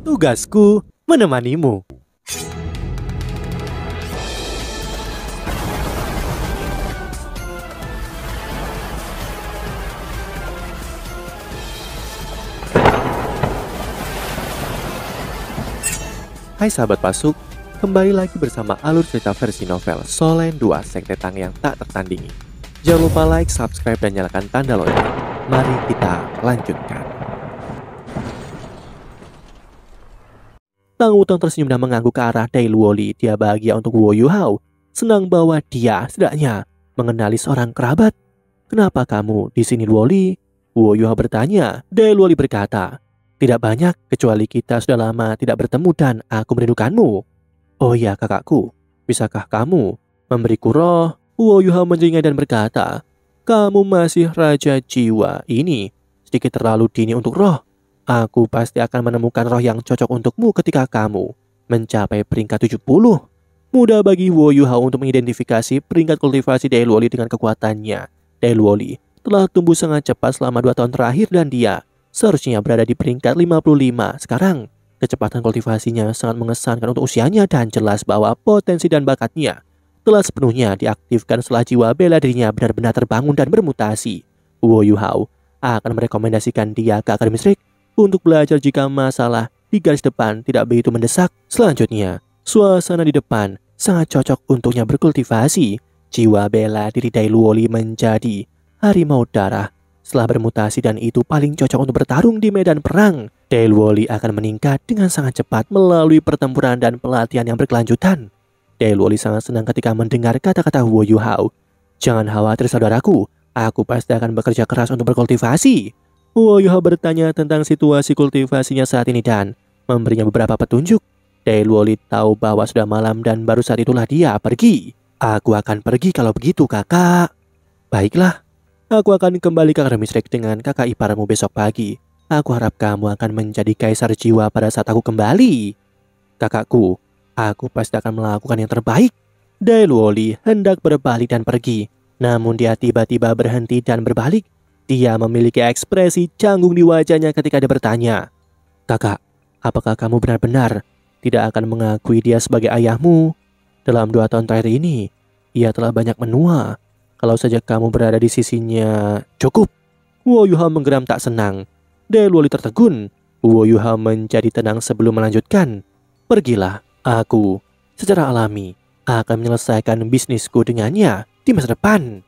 Tugasku menemanimu. Hai sahabat Pasuk, kembali lagi bersama alur cerita versi novel Solen 2 Sekte Tang yang tak tertandingi. Jangan lupa like, subscribe, dan nyalakan tanda lonceng. Mari kita lanjutkan. Tang Wutong tersenyum dan mengangguk ke arah Dai Luoli. Dia bahagia untuk Wo Yuhao, senang bahwa dia setidaknya mengenali seorang kerabat. Kenapa kamu di sini, Luoli? Wo Yuhao bertanya. Dai Luoli berkata, tidak banyak, kecuali kita sudah lama tidak bertemu dan aku merindukanmu. Oh ya kakakku, bisakah kamu memberiku roh? Wo Yuhao menjengkel dan berkata, kamu masih raja jiwa ini sedikit terlalu dini untuk roh. Aku pasti akan menemukan roh yang cocok untukmu ketika kamu mencapai peringkat 70. Mudah bagi Wo Yuhao untuk mengidentifikasi peringkat kultivasi Dai Luoli dengan kekuatannya. Dai Luoli telah tumbuh sangat cepat selama 2 tahun terakhir dan dia seharusnya berada di peringkat 55 sekarang. Kecepatan kultivasinya sangat mengesankan untuk usianya dan jelas bahwa potensi dan bakatnya telah sepenuhnya diaktifkan setelah jiwa bela dirinya benar-benar terbangun dan bermutasi. Wo Yuhao akan merekomendasikan dia ke Akademi Strik untuk belajar jika masalah di garis depan tidak begitu mendesak. Selanjutnya, suasana di depan sangat cocok untuknya berkultivasi. Jiwa bela diri Dai Luoli menjadi harimau darah setelah bermutasi dan itu paling cocok untuk bertarung di medan perang. Dai Luoli akan meningkat dengan sangat cepat melalui pertempuran dan pelatihan yang berkelanjutan. Dai Luoli sangat senang ketika mendengar kata-kata Wo Yuhao. Jangan khawatir saudaraku, aku pasti akan bekerja keras untuk berkultivasi. Wo Yuhao bertanya tentang situasi kultivasinya saat ini dan memberinya beberapa petunjuk. Dai Luoli tahu bahwa sudah malam dan baru saat itulah dia pergi. Aku akan pergi kalau begitu kakak. Baiklah. Aku akan kembali ke Akademi Strik dengan kakak iparmu besok pagi. Aku harap kamu akan menjadi kaisar jiwa pada saat aku kembali. Kakakku, aku pasti akan melakukan yang terbaik. Dai Luoli hendak berbalik dan pergi. Namun dia tiba-tiba berhenti dan berbalik. Dia memiliki ekspresi canggung di wajahnya ketika dia bertanya. Kakak, apakah kamu benar-benar tidak akan mengakui dia sebagai ayahmu? Dalam 2 tahun terakhir ini, ia telah banyak menua. Kalau saja kamu berada di sisinya, cukup. Wo Yuhao menggeram tak senang. Dai Luoli tertegun. Wo Yuhao menjadi tenang sebelum melanjutkan. Pergilah, aku secara alami akan menyelesaikan bisnisku dengannya di masa depan.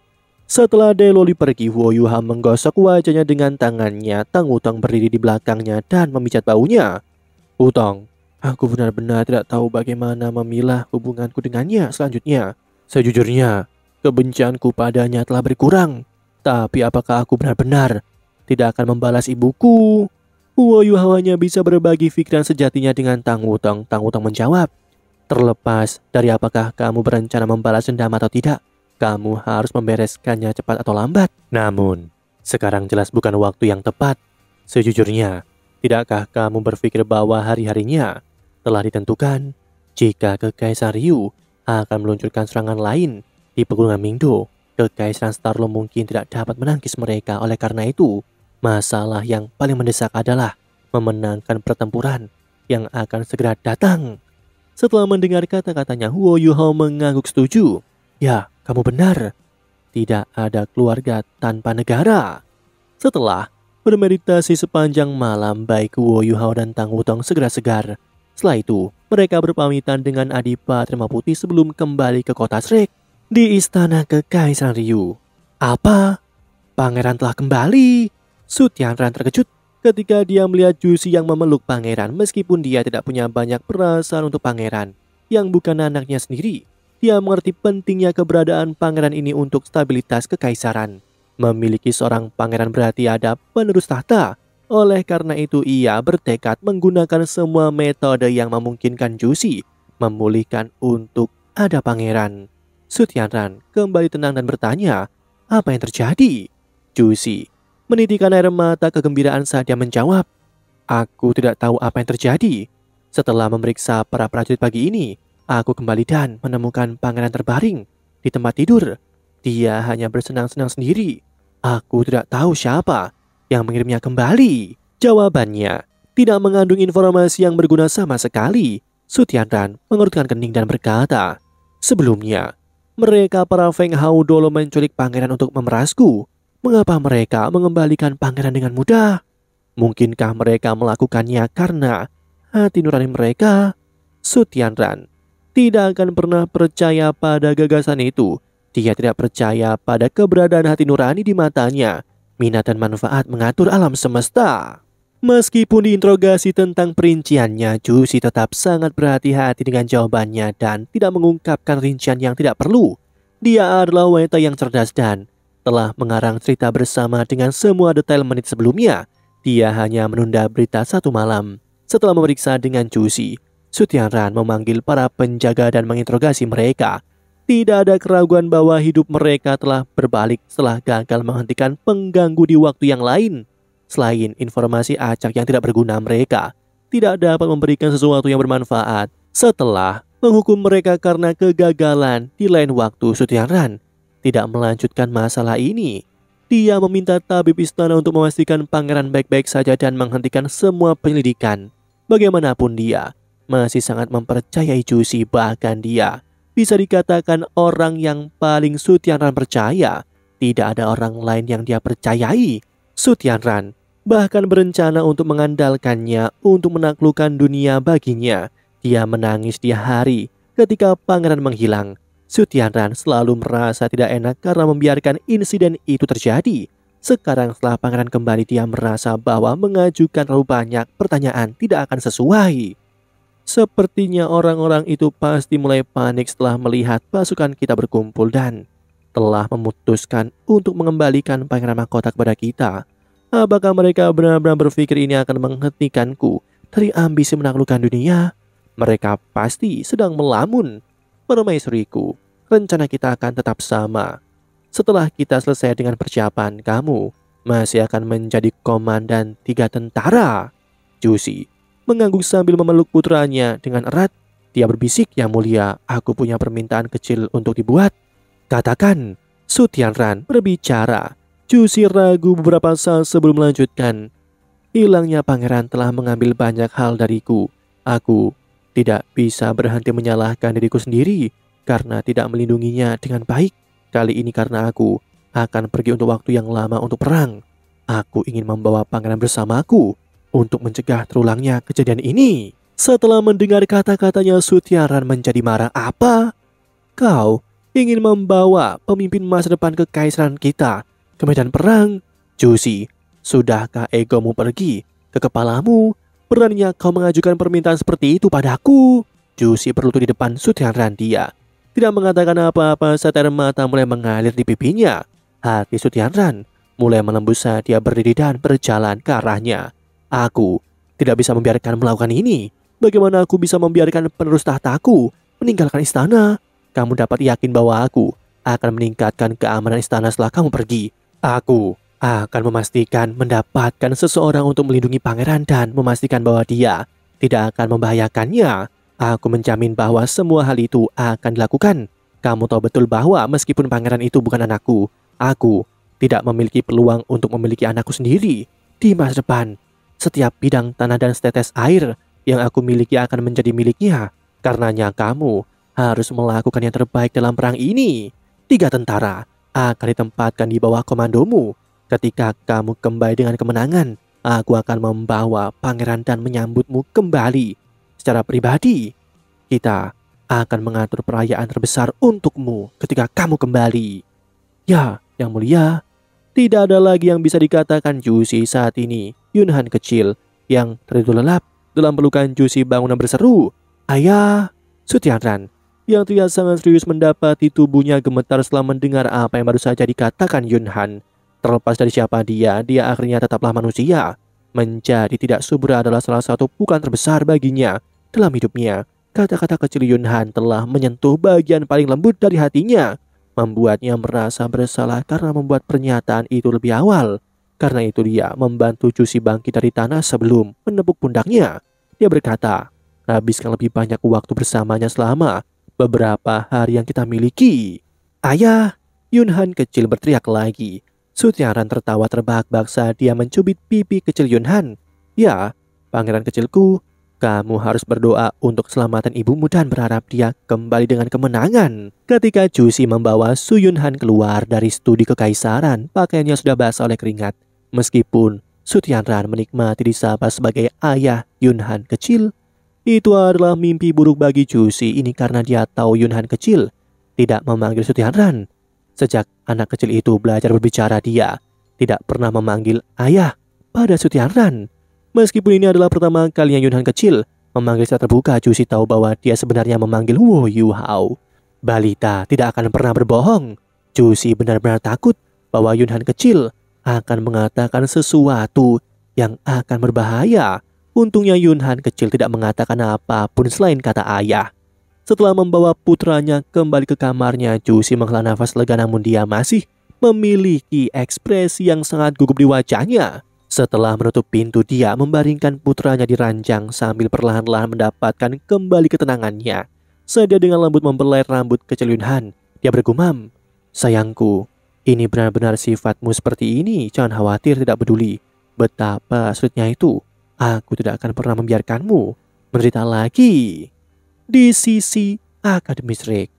Setelah Dai Luoli pergi, Wo Yuhao menggosok wajahnya dengan tangannya. Tang Wutong berdiri di belakangnya dan memijat baunya. Wutong, aku benar-benar tidak tahu bagaimana memilah hubunganku dengannya selanjutnya. Sejujurnya, kebencianku padanya telah berkurang. Tapi apakah aku benar-benar tidak akan membalas ibuku? Wo Yuhao hanya bisa berbagi pikiran sejatinya dengan Tang Wutong. Tang Wutong menjawab, terlepas dari apakah kamu berencana membalas dendam atau tidak, kamu harus membereskannya cepat atau lambat. Namun, sekarang jelas bukan waktu yang tepat. Sejujurnya, tidakkah kamu berpikir bahwa hari-harinya telah ditentukan? Jika Kekaisar Ryu akan meluncurkan serangan lain di pegunungan Mingdo, Kekaisaran Starlo mungkin tidak dapat menangkis mereka. Oleh karena itu, masalah yang paling mendesak adalah memenangkan pertempuran yang akan segera datang. Setelah mendengar kata-katanya, Wo Yuhao mengangguk setuju. Ya, kamu benar. Tidak ada keluarga tanpa negara. Setelah bermeditasi sepanjang malam, baik Wo Yuhao dan Tang Wutong segera segar. Setelah itu, mereka berpamitan dengan Adipati Rema Putih sebelum kembali ke kota Strik. Di istana Kekaisaran Ryu. Apa? Pangeran telah kembali? Su Tianran terkejut ketika dia melihat Jusi yang memeluk pangeran. Meskipun dia tidak punya banyak perasaan untuk pangeran yang bukan anaknya sendiri, dia mengerti pentingnya keberadaan pangeran ini untuk stabilitas kekaisaran. Memiliki seorang pangeran berarti ada penerus tahta. Oleh karena itu ia bertekad menggunakan semua metode yang memungkinkan Jusi memulihkan untuk ada pangeran. Su Tianran kembali tenang dan bertanya, apa yang terjadi? Jusi menitikan air mata kegembiraan saat dia menjawab, aku tidak tahu apa yang terjadi. Setelah memeriksa para prajurit pagi ini, aku kembali dan menemukan pangeran terbaring di tempat tidur. Dia hanya bersenang-senang sendiri. Aku tidak tahu siapa yang mengirimnya kembali. Jawabannya tidak mengandung informasi yang berguna sama sekali. Su Tianran mengerutkan kening dan berkata, sebelumnya, mereka para Feng Hao dulu menculik pangeran untuk memerasku. Mengapa mereka mengembalikan pangeran dengan mudah? Mungkinkah mereka melakukannya karena hati nurani mereka? Su Tianran tidak akan pernah percaya pada gagasan itu. Dia tidak percaya pada keberadaan hati nurani di matanya. Minat dan manfaat mengatur alam semesta. Meskipun diinterogasi tentang perinciannya, Jusi tetap sangat berhati-hati dengan jawabannya dan tidak mengungkapkan rincian yang tidak perlu. Dia adalah wanita yang cerdas dan telah mengarang cerita bersama dengan semua detail menit sebelumnya. Dia hanya menunda berita satu malam. Setelah memeriksa dengan Jusi, Su Tianran memanggil para penjaga dan menginterogasi mereka. Tidak ada keraguan bahwa hidup mereka telah berbalik setelah gagal menghentikan pengganggu di waktu yang lain. Selain informasi acak yang tidak berguna, mereka tidak dapat memberikan sesuatu yang bermanfaat. Setelah menghukum mereka karena kegagalan di lain waktu, Su Tianran tidak melanjutkan masalah ini. Dia meminta tabib istana untuk memastikan pangeran baik-baik saja dan menghentikan semua penyelidikan. Bagaimanapun dia masih sangat mempercayai Jusi, bahkan dia bisa dikatakan orang yang paling Su Tianran percaya. Tidak ada orang lain yang dia percayai. Su Tianran bahkan berencana untuk mengandalkannya untuk menaklukkan dunia baginya. Dia menangis di hari ketika pangeran menghilang. Su Tianran selalu merasa tidak enak karena membiarkan insiden itu terjadi. Sekarang setelah pangeran kembali, dia merasa bahwa mengajukan terlalu banyak pertanyaan tidak akan sesuai. Sepertinya orang-orang itu pasti mulai panik setelah melihat pasukan kita berkumpul dan telah memutuskan untuk mengembalikan pangeran mahkota kepada kita. Apakah mereka benar-benar berpikir ini akan menghentikanku dari ambisi menaklukkan dunia? Mereka pasti sedang melamun. Permaisuriku, rencana kita akan tetap sama. Setelah kita selesai dengan persiapan, kamu masih akan menjadi komandan 3 tentara. Jusi mengangguk sambil memeluk putranya dengan erat. Dia berbisik, yang mulia, aku punya permintaan kecil untuk dibuat. Katakan. Su Tianran berbicara. Jusi ragu beberapa saat sebelum melanjutkan. Hilangnya pangeran telah mengambil banyak hal dariku. Aku tidak bisa berhenti menyalahkan diriku sendiri karena tidak melindunginya dengan baik. Kali ini karena aku akan pergi untuk waktu yang lama untuk perang. Aku ingin membawa pangeran bersamaku untuk mencegah terulangnya kejadian ini. Setelah mendengar kata-katanya, Su Tianran menjadi marah. Apa? Kau ingin membawa pemimpin masa depan kekaisaran kita ke medan perang? Jusi, sudahkah egomu pergi ke kepalamu? Beraninya kau mengajukan permintaan seperti itu padaku? Jusi berlutut di depan Su Tianran. Dia tidak mengatakan apa-apa saat air mata mulai mengalir di pipinya. Hati Su Tianran mulai melembus saat dia berdiri dan berjalan ke arahnya. Aku tidak bisa membiarkan melakukan ini. Bagaimana aku bisa membiarkan penerus tahtaku meninggalkan istana? Kamu dapat yakin bahwa aku akan meningkatkan keamanan istana setelah kamu pergi. Aku akan memastikan mendapatkan seseorang untuk melindungi pangeran dan memastikan bahwa dia tidak akan membahayakannya. Aku menjamin bahwa semua hal itu akan dilakukan. Kamu tahu betul bahwa meskipun pangeran itu bukan anakku, aku tidak memiliki peluang untuk memiliki anakku sendiri di masa depan. Setiap bidang tanah dan setetes air yang aku miliki akan menjadi miliknya. Karenanya kamu harus melakukan yang terbaik dalam perang ini. 3 tentara akan ditempatkan di bawah komandomu. Ketika kamu kembali dengan kemenangan, aku akan membawa pangeran dan menyambutmu kembali. Secara pribadi, kita akan mengatur perayaan terbesar untukmu ketika kamu kembali. Ya, yang mulia, tidak ada lagi yang bisa dikatakan Jusi saat ini. Yunhan kecil yang tertidur lelap dalam pelukan Jusi bangun dan berseru, "Ayah!" Su Tianran yang terlihat sangat serius mendapati tubuhnya gemetar setelah mendengar apa yang baru saja dikatakan Yunhan. Terlepas dari siapa dia akhirnya tetaplah manusia. Menjadi tidak subur adalah salah satu pukulan terbesar baginya dalam hidupnya. Kata-kata kecil Yunhan telah menyentuh bagian paling lembut dari hatinya, membuatnya merasa bersalah karena membuat pernyataan itu lebih awal. Karena itu dia membantu Jusi bangkit dari tanah sebelum menepuk pundaknya. Dia berkata, habiskan lebih banyak waktu bersamanya selama beberapa hari yang kita miliki. Ayah! Yunhan kecil berteriak lagi. Su Tianran tertawa terbahak-bahak saat dia mencubit pipi kecil Yunhan. Ya, Pangeran kecilku, kamu harus berdoa untuk keselamatan ibumu dan berharap dia kembali dengan kemenangan." Ketika Jusi membawa Su Yunhan keluar dari studi kekaisaran, pakaiannya sudah basah oleh keringat. Meskipun Su Tianran menikmati disapa sebagai ayah Yunhan kecil, itu adalah mimpi buruk bagi Jusi ini karena dia tahu Yunhan kecil tidak memanggil Su Tianran. Sejak anak kecil itu belajar berbicara, dia tidak pernah memanggil ayah pada Su Tianran. Meskipun ini adalah pertama kalinya Yunhan kecil memanggil secara terbuka, Jusi tahu bahwa dia sebenarnya memanggil Wo Yuhao. Balita tidak akan pernah berbohong. Jusi benar-benar takut bahwa Yunhan kecil akan mengatakan sesuatu yang akan berbahaya. Untungnya Yunhan kecil tidak mengatakan apapun selain kata ayah. Setelah membawa putranya kembali ke kamarnya, Jusi menghela nafas lega, namun dia masih memiliki ekspresi yang sangat gugup di wajahnya. Setelah menutup pintu, dia membaringkan putranya di ranjang sambil perlahan-lahan mendapatkan kembali ketenangannya. Saat dia dengan lembut membelai rambut kecil Yunhan, dia bergumam, "Sayangku, ini benar-benar sifatmu seperti ini. Jangan khawatir, tidak peduli betapa sulitnya itu. Aku tidak akan pernah membiarkanmu menderita lagi." Di sisi akademis Rick,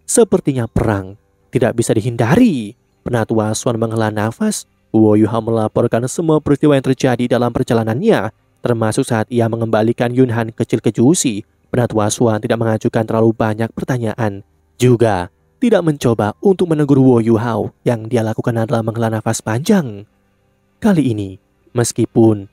sepertinya perang tidak bisa dihindari. Penatua Swan menghela nafas. Wo Yuhao melaporkan semua peristiwa yang terjadi dalam perjalanannya, termasuk saat ia mengembalikan Yunhan kecil ke Jusi. Penatua Swan tidak mengajukan terlalu banyak pertanyaan, juga tidak mencoba untuk menegur Wo Yuhao. Yang dia lakukan adalah menghela nafas panjang. Kali ini, meskipun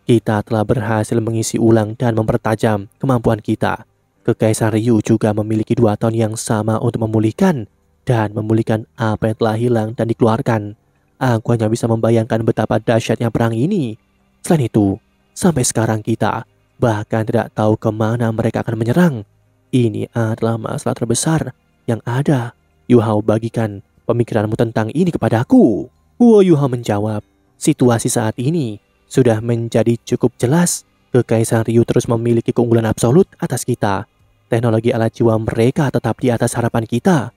kita telah berhasil mengisi ulang dan mempertajam kemampuan kita, Kekaisaran Ryu juga memiliki 2 tahun yang sama untuk memulihkan dan memulihkan apa yang telah hilang dan dikeluarkan. Aku hanya bisa membayangkan betapa dahsyatnya perang ini. Selain itu, sampai sekarang kita bahkan tidak tahu kemana mereka akan menyerang. Ini adalah masalah terbesar yang ada. Yuhao, bagikan pemikiranmu tentang ini kepadaku. Wo Yuhao menjawab, situasi saat ini sudah menjadi cukup jelas. Kekaisaran Ryu terus memiliki keunggulan absolut atas kita. Teknologi alat jiwa mereka tetap di atas harapan kita.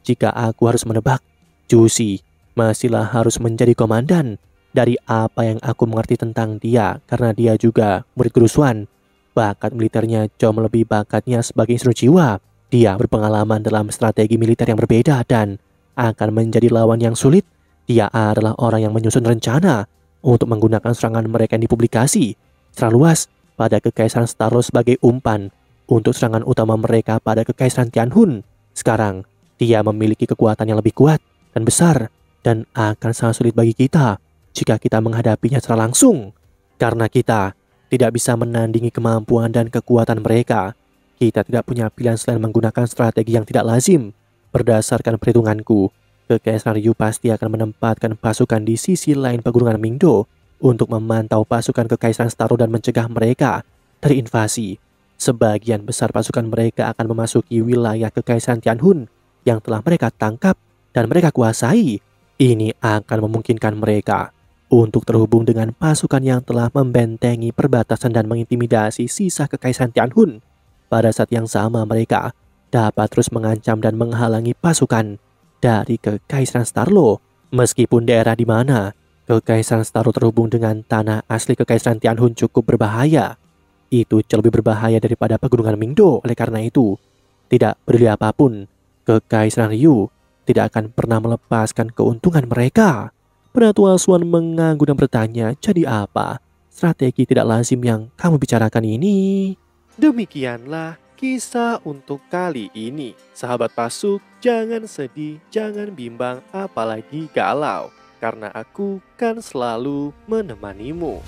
Jika aku harus menebak, Jusi masihlah harus menjadi komandan. Dari apa yang aku mengerti tentang dia, karena dia juga murid guru Swan, bakat militernya jauh melebihi bakatnya sebagai insinyur jiwa. Dia berpengalaman dalam strategi militer yang berbeda dan akan menjadi lawan yang sulit. Dia adalah orang yang menyusun rencana untuk menggunakan serangan mereka yang dipublikasi secara luas pada Kekaisaran Starlo sebagai umpan untuk serangan utama mereka pada Kekaisaran Tianhun. Sekarang, dia memiliki kekuatan yang lebih kuat dan besar, dan akan sangat sulit bagi kita jika kita menghadapinya secara langsung. Karena kita tidak bisa menandingi kemampuan dan kekuatan mereka, kita tidak punya pilihan selain menggunakan strategi yang tidak lazim. Berdasarkan perhitunganku, Kekaisaran Ryu pasti akan menempatkan pasukan di sisi lain pegunungan Mingdo untuk memantau pasukan Kekaisaran Starro dan mencegah mereka dari invasi. Sebagian besar pasukan mereka akan memasuki wilayah Kekaisaran Tianhun yang telah mereka tangkap dan mereka kuasai. Ini akan memungkinkan mereka untuk terhubung dengan pasukan yang telah membentengi perbatasan dan mengintimidasi sisa Kekaisaran Tianhun. Pada saat yang sama, mereka dapat terus mengancam dan menghalangi pasukan dari Kekaisaran Starlo. Meskipun daerah di mana Kekaisaran Starlo terhubung dengan tanah asli Kekaisaran Tianhun cukup berbahaya, itu jauh lebih berbahaya daripada pegunungan Mingdo. Oleh karena itu, tidak peduli apapun, Kekaisaran Ryu tidak akan pernah melepaskan keuntungan mereka. Penatua Swan mengangguk dan bertanya, "Jadi apa strategi tidak lazim yang kamu bicarakan ini?" Demikianlah kisah untuk kali ini. Sahabat Pasuk, jangan sedih, jangan bimbang, apalagi galau, karena aku kan selalu menemanimu.